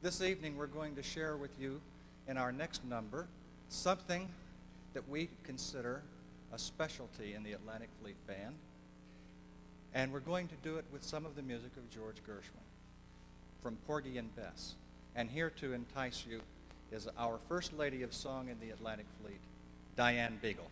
This evening we're going to share with you in our next number something that we consider a specialty in the Atlantic Fleet Band. And we're going to do it with some of the music of George Gershwin from Porgy and Bess. And here to entice you is our First Lady of Song in the Atlantic Fleet, Diane Beegle.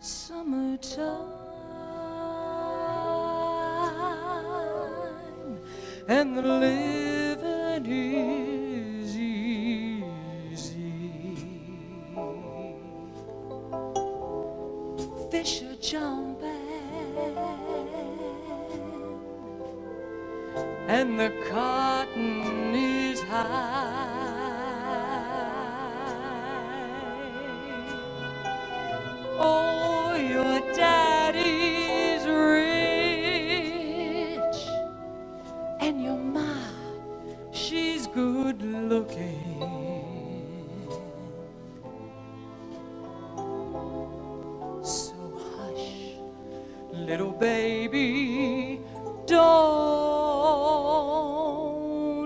Summertime and the living is easy. Fish are jumping and the cotton is high. Oh, your daddy's rich and your ma, she's good looking. So hush, little baby, don't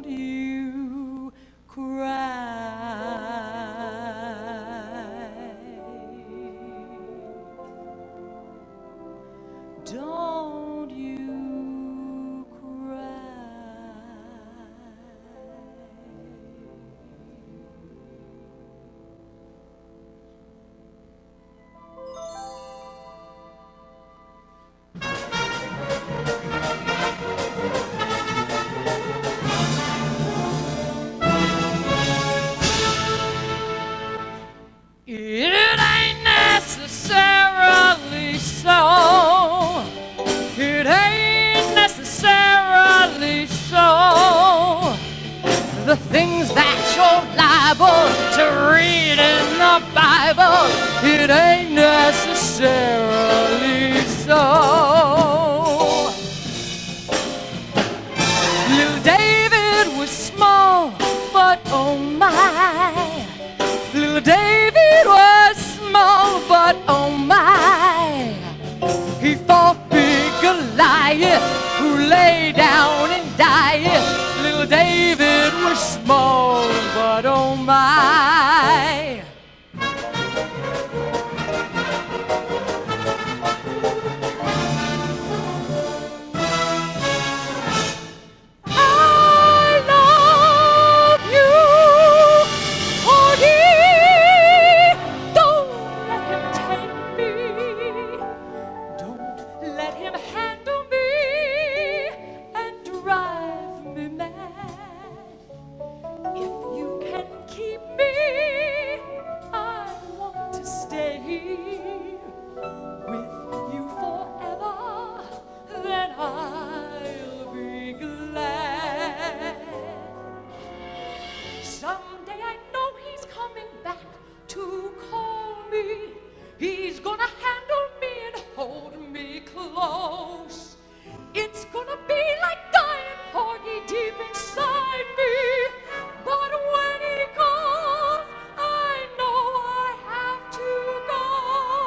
you cry. Don't you cry. It ain't necessarily so. It ain't necessarily so. The things that you're liable to read in the Bible, it ain't necessarily so. Little David was small, but oh my. Little David was small, but oh my. He fought big Goliath, who lay down and died. Little David was small, but oh my. I love you, Porgy. Don't let him take me. Don't let him handle me and drive me mad. If you can keep me, I want to stay with you forever. Then I'll be glad. Someday I know he's coming back to call me. He's gonna handle me and hold me close. It's gonna be like dying Porgy deep inside me. But when he calls, I know I have to go.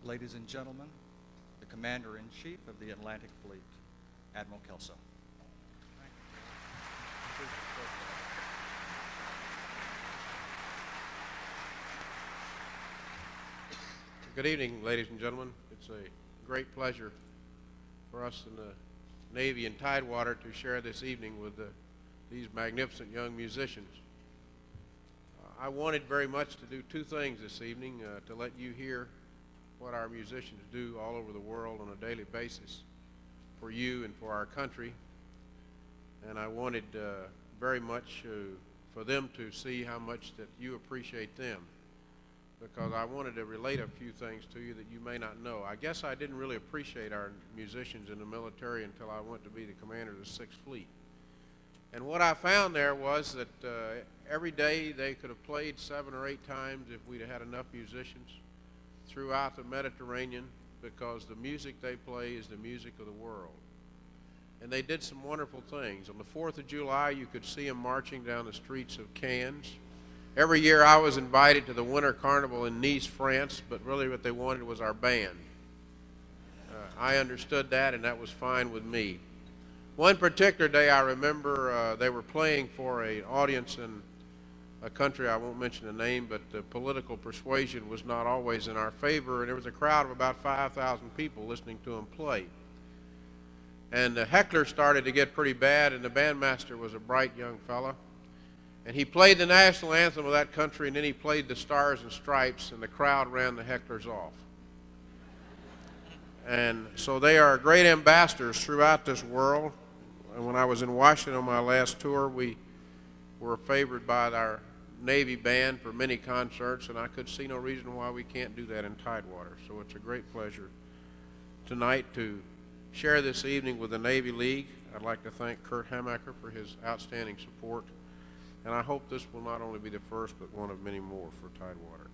ladies and gentlemen, the Commander-in-Chief of the Atlantic Fleet, Admiral Kelso. Good evening, ladies and gentlemen. It's a great pleasure for us in the Navy and Tidewater to share this evening with these magnificent young musicians. I wanted very much to do two things this evening, to let you hear what our musicians do all over the world on a daily basis for you and for our country. And I wanted very much for them to see how much that you appreciate them, because I wanted to relate a few things to you that you may not know. I guess I didn't really appreciate our musicians in the military until I went to be the commander of the 6th Fleet. And what I found there was that every day they could have played 7 or 8 times if we'd have had enough musicians throughout the Mediterranean, because the music they play is the music of the world. And they did some wonderful things. On the 4th of July, you could see them marching down the streets of Cannes. Every year I was invited to the Winter Carnival in Nice, France, but really what they wanted was our band. I understood that, and that was fine with me. One particular day I remember they were playing for an audience in a country, I won't mention the name, but the political persuasion was not always in our favor, and there was a crowd of about 5,000 people listening to them play. And the heckler started to get pretty bad, and the bandmaster was a bright young fella. And he played the national anthem of that country, and then he played the Stars and Stripes, and the crowd ran the hecklers off. And so they are great ambassadors throughout this world. And when I was in Washington on my last tour, we were favored by our Navy band for many concerts, and I could see no reason why we can't do that in Tidewater. So it's a great pleasure tonight to share this evening with the Navy League. I'd like to thank Kurt Hamaker for his outstanding support. And I hope this will not only be the first, but one of many more for Tidewater.